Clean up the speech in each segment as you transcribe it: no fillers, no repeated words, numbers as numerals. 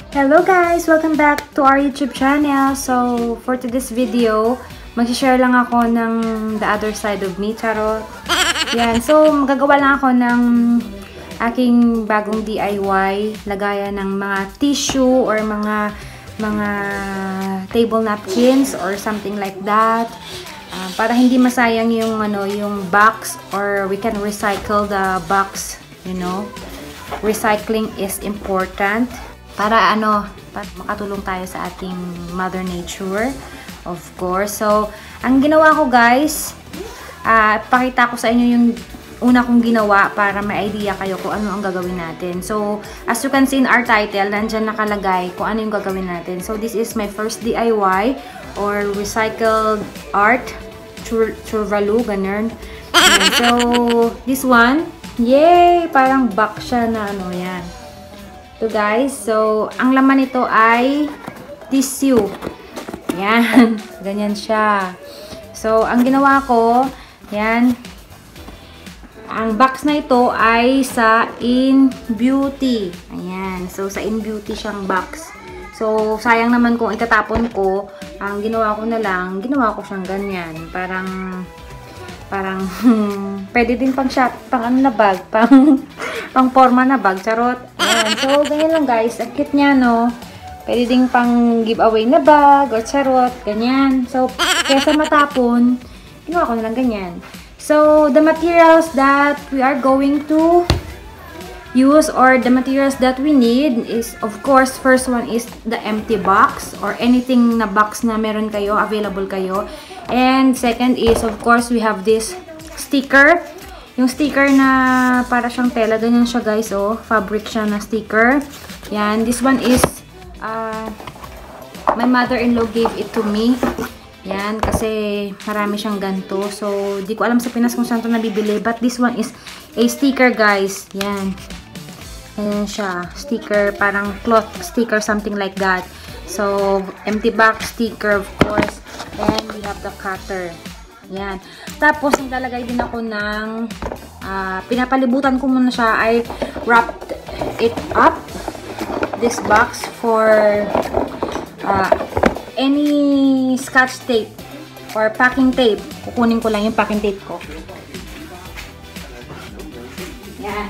Hello guys! Welcome back to our YouTube channel. So, for today's video, mag-share lang ako ng the other side of me, charot. Yan. So, magagawa lang ako ng aking bagong DIY, lagayan ng mga tissue or mga table napkins or something like that. Para hindi masayang yung box, or we can recycle the box, Recycling is important. Para makatulong tayo sa ating Mother Nature, of course. So, ang ginawa ko guys, pakita ko sa inyo yung una kong ginawa para may idea kayo kung ano ang gagawin natin. So, as you can see in our title, nandyan nakalagay kung ano yung gagawin natin. So, this is my first DIY or recycled art, churvalu, ganun. So, this one, yay! Parang box siya na yan. So guys, so ang laman nito ay tissue. Yan, ganyan siya. So ang ginawa ko, yan, ang box na ito ay sa InBeauty. Ayan, so sa InBeauty siyang box. So sayang naman kung itatapon ko, ang ginawa ko na lang, ginawa ko siyang ganyan. Parang pwede din pang na bag, pang forma na bag, charot. Ayan. So, ganyan lang guys. Ang cute niya, no? Pwede din pang giveaway na bag or charot, ganyan. So, kesa matapon, ginawa ko na lang ganyan. So, the materials that we are going to use or the materials that we need is, of course, first one is the empty box or anything na box na meron kayo, available kayo. And second is, of course, we have this sticker. Yung sticker na para siyang tela, ganyan siya guys, oh. Fabric siya na sticker. Yan, this one is, my mother-in-law gave it to me. Yan, kasi marami siyang ganito. So, di ko alam sa Pinas kung saan ito nabibili. But this one is a sticker guys. Yan. Ayan siya. Sticker, parang cloth sticker, something like that. So, empty box sticker, of course. And we have the cutter. Yan. Tapos, naglalagay din ako ng, pinapalibutan ko muna siya. I wrapped it up, this box, for any scotch tape or packing tape. Kukunin ko lang yung packing tape ko. Yan.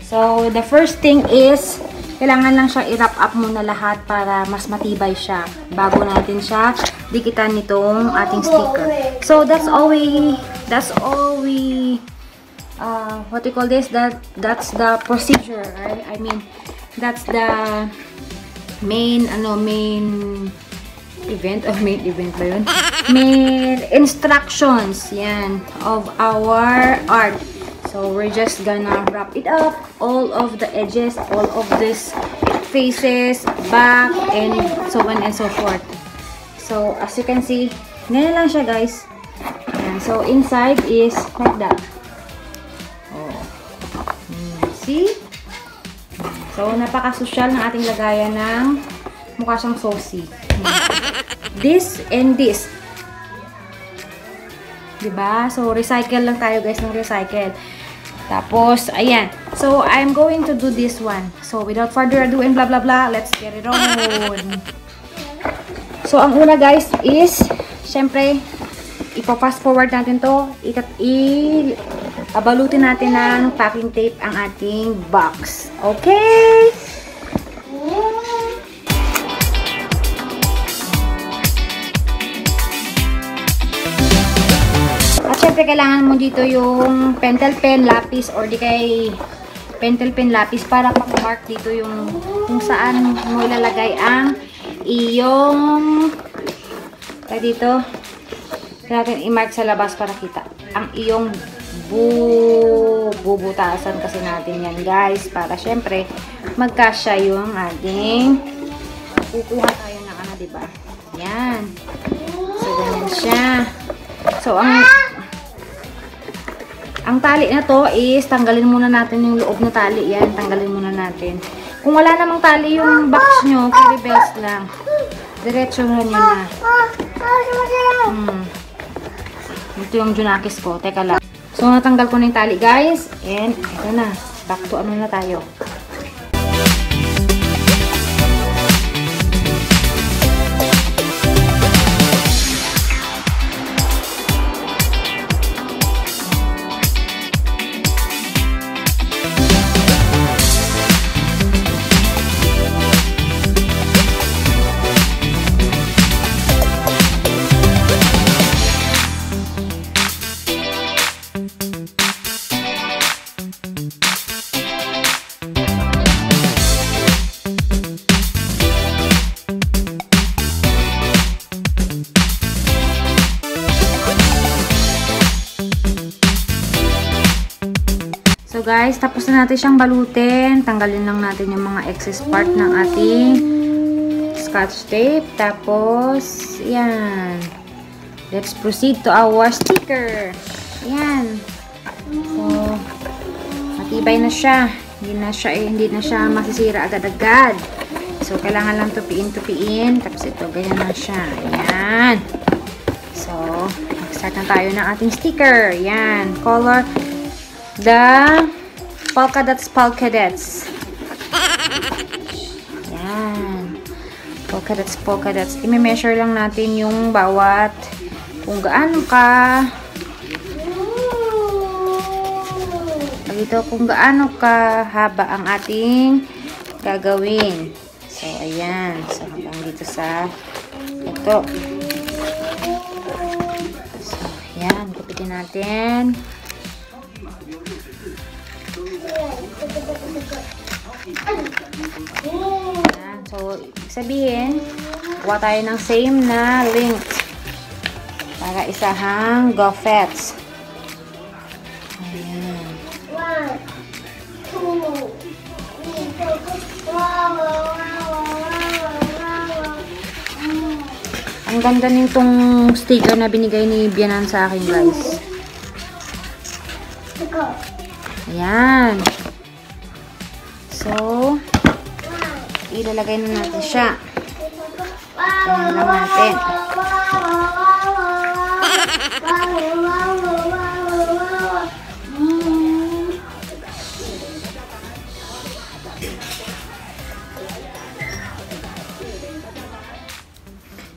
So, the first thing is, kailangan lang siya i-wrap up muna lahat para mas matibay siya bago natin siya dikitan nitong ating sticker. So, that's all we what do you call this? That's the procedure, right? I mean, that's the main event ba yun? Main instructions, yan, of our art. So, we're just gonna wrap it up, all of the edges, all of this faces, back, and so on and so forth. So, as you can see, ganyan lang siya guys. Ayan. So, inside is like that. Oh. See? So, napaka-social ng ating lagayan ng mukha siyang saucy. This and this. Diba? So, recycle lang tayo guys ng recycle. Tapos, ayan. So, I'm going to do this one. So, without further ado and blah blah blah, let's get it on. So, ang una guys is, syempre, ipa-fast forward natin to. Abalutin natin ng packing tape ang ating box. Okay? At syempre, kailangan mo dito yung pentel pen, lapis, or di kay pentel pen, lapis para pag-mark dito yung kung saan mo ilalagay ang iyong dito. Natin i-mark sa labas para kita ang iyong bubutasan kasi natin yan guys, para syempre magkasya yung ating kukuha tayo ng diba? Yan. So, ganyan siya. So, ang tali na to is tanggalin muna natin yung loob na tali. Yan, tanggalin muna natin. Kung wala namang tali yung box nyo, carry bells lang. Diretso nyo na. Ito yung Junakis ko. Teka lang. So, natanggal ko na yung tali, guys. And, ito na. Back to ano na tayo. guys, tapos na natin siyang balutin. Tanggalin lang natin yung mga excess part ng ating scotch tape. Tapos, yan. Let's proceed to our sticker. Yan. So, matibay na siya. Hindi na siya masisira agad-agad. So, kailangan lang tupiin. Tapos ito, ganyan na siya. Ayan. So, mag-start na tayo ng ating sticker. Ayan. Color the polka dots. Ayan. Polka dots. I-measure lang natin yung bawat kung gaano ka dito, kung gaano kahaba ang ating gagawin. So, ayan. So, hanggang dito sa ito. So, ayan. Gupitin natin. Ayan. So, ibig sabihin, kuha tayo ng same na length para isahang goffets. Ang ganda nitong sticker na binigay ni Bianan sa akin, guys. Ayan. So, ilalagay na natin siya. Ayan lang natin.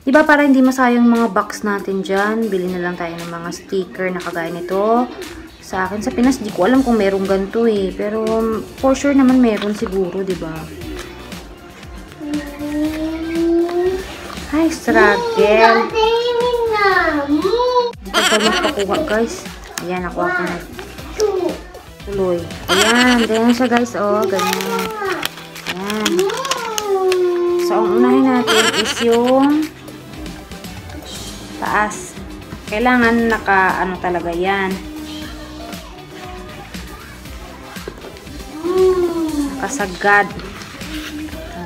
Diba para hindi masayang mga box natin dyan, bili na lang tayo ng mga sticker na kagaya nito. Sa akin, sa Pinas, di ko alam kung merong ganito eh. Pero, for sure naman meron siguro, diba? Hi, struggle. Ito pa magpakuha, guys. Ayan, nakuha ko na. Tuloy. Ayan, ganyan siya, guys. O, ganyan. Ayan. So, ang unahin natin is yung taas. Kailangan naka-ano talaga yan. Nakasagad.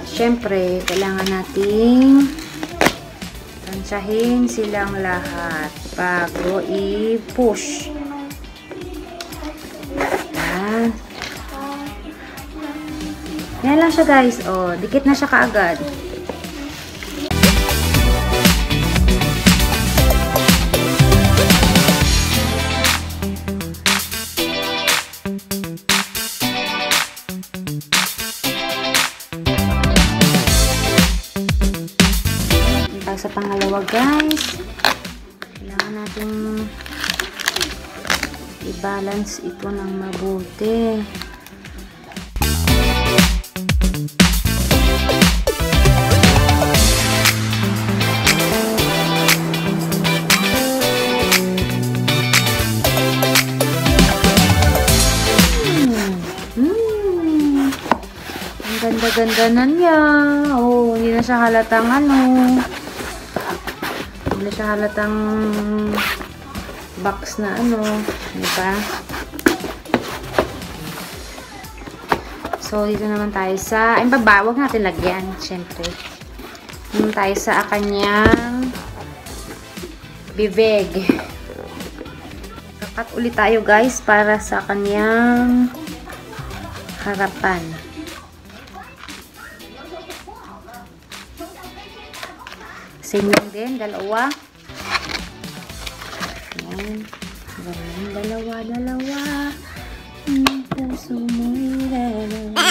Siyempre, kailangan nating tansyahin silang lahat bago i-push. Yan. Yan lang siya, guys. O, dikit na siya kaagad. Sa pangalawa, guys, kailangan natin i-balance ito ng mabuti. Ang ganda-ganda na niya. Oh, hindi na siya halatang hindi siya halatang box na diba? So, dito naman tayo sa, ay baba, huwag natin lagyan, syempre. Dito tayo sa kanyang bibig. Kakat ulit tayo, guys, para sa kanyang harapan. Same lang din, dalawa. Ayan. Ganun, dalawa. Puso mo'y dalawa.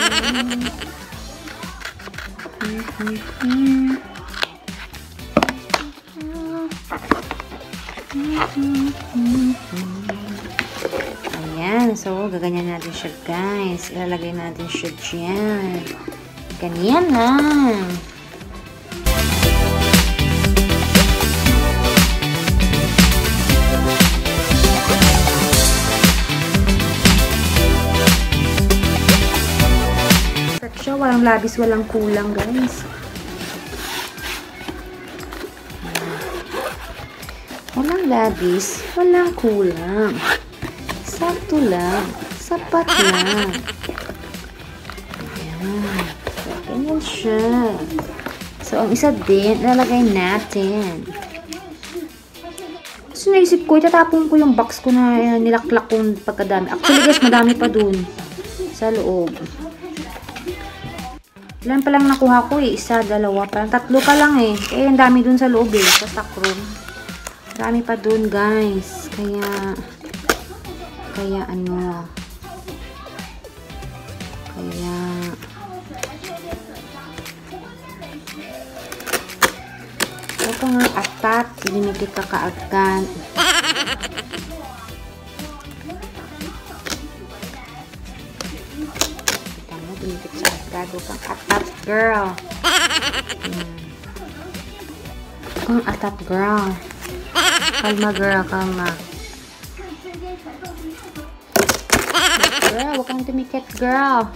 Ayan. So, gaganyan natin siya, guys. Ilalagay natin siya dyan. Ganyan lang. Siya, walang labis, walang kulang, guys. Walang labis, walang kulang. Sakto lang. Sapat na. Ayan. So, ganyan siya. So, ang isa din, lalagay natin. So, naisip ko, itatapon ko yung box ko na nilaklak kong pagkadami. Actually, guys, madami pa dun sa loob. Ilan pa lang nakuha ko eh. Isa, dalawa, parang tatlo pa lang eh. Kaya ang dami dun sa loob eh. Sa stock room. Marami pa dun, guys. Kaya ano. Ito nga atat. Limited ka kaagad. Limited sa agad. Kang atat, girl. Kang atat, girl. Kalma, girl. Kalma. Girl, huwag kang tumikit, girl.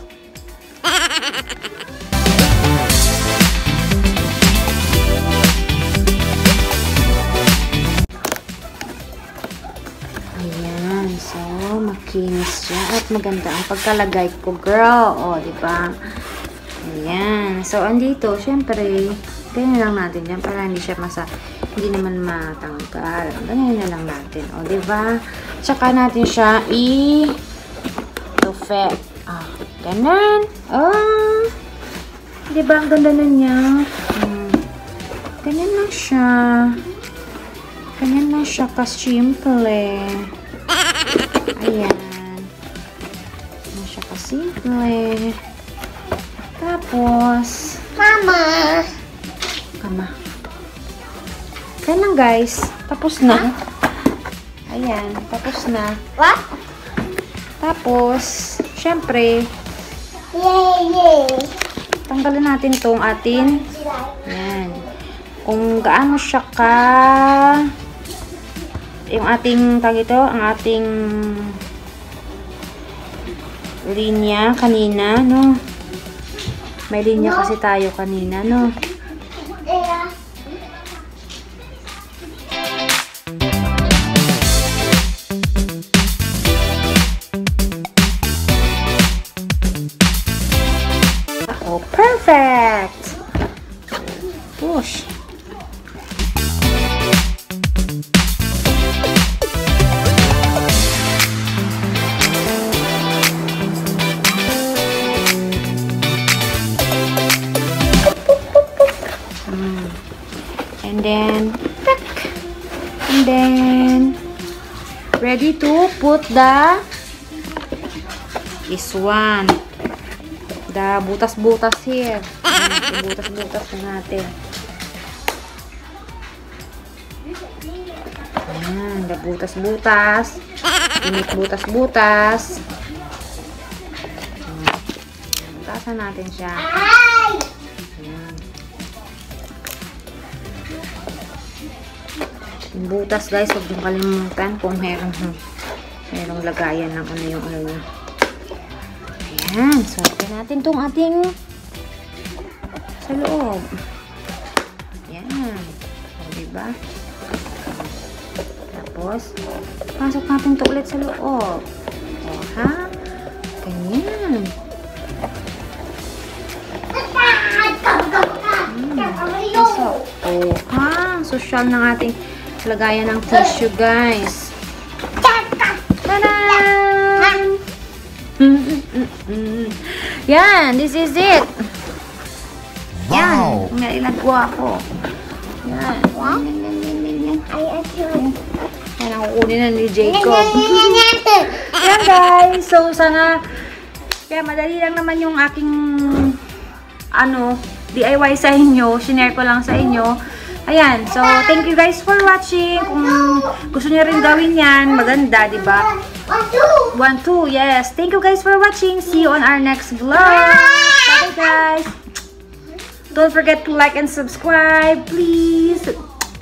Ayan. So, makinis siya. At maganda ang pagkalagay ko, girl. O, diba? Ayan. So, andito, syempre, ganyan lang natin yan para hindi siya hindi naman matanggal. Ganyan na lang natin. O, diba? Tsaka natin siya tufe. Ganun. Diba? Ang ganda na niya. Ganyan lang siya. Ganyan lang siya ka-simple. Ayan. Ganyan siya ka-simple. Tapos, Kama. Ganyan lang, guys. Tapos na. Ayan. Tapos na. What? Tapos, syempre, tanggalin natin itong atin. Ayan. Kung gaano siya yung ating, ang ating linya kanina, no? May linya kasi tayo kanina, no? Oh, perfect! Push. And then ready to put this one, the butas-butas here. Butas-butas na natin. Ayan, the butas-butas. Init butas-butas. Butasan natin siya. Yung butas, guys, huwag yung kalimutan kung merong lagayan ng yung ano niya. Ayan, so lagyan natin itong ating sa loob. Ayan. O, diba? Tapos, pasok natin ito ulit sa loob. O, ha? Ganyan. Pasok. O, ha? Social ng ating lagayan ng tissue, guys. Tadan! Yan, this is it. Wow! Yan, ilagwa ko. Yan. Yan. Yan ang kukunin na ni Jacob. Yan, guys. So, sana, kaya madali lang naman yung aking DIY sa inyo. Shinare ko lang sa inyo. Ayan, so thank you guys for watching. Kung gusto niyo rin gawin yan, maganda, diba? 1, 2, yes. Thank you guys for watching. See you on our next vlog. Bye guys. Don't forget to like and subscribe, please.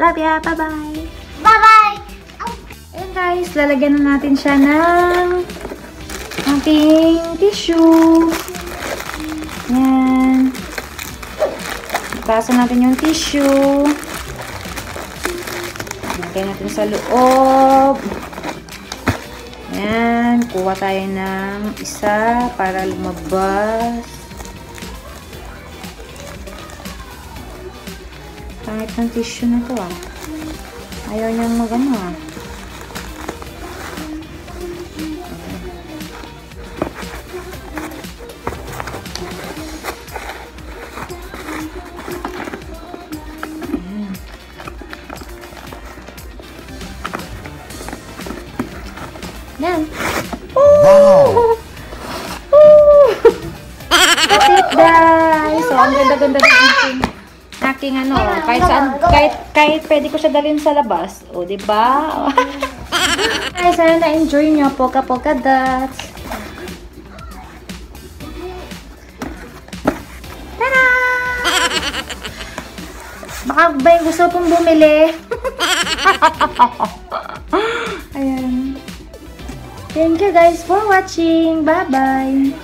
Love ya. Bye-bye. Bye-bye. Ayan guys, lalagyan na natin siya ng ating tissue. Ayan. Ipasa natin yung tissue. Lagyan natin sa loob. Ayan, kuha tayo ng isa para lumabas. Pangit ng tissue na to ah. Ayaw niyang magano ah. Yan. Wow! That's it, guys. So, ang ganda-ganda ng aking ano, kahit saan, kahit pwede ko siya dalhin sa labas. O, diba? Ay, sana na-enjoy nyo. Polka-polka dots. Tada! Baka ba yung gusto pong bumili? Ayan. Thank you guys for watching. Bye-bye.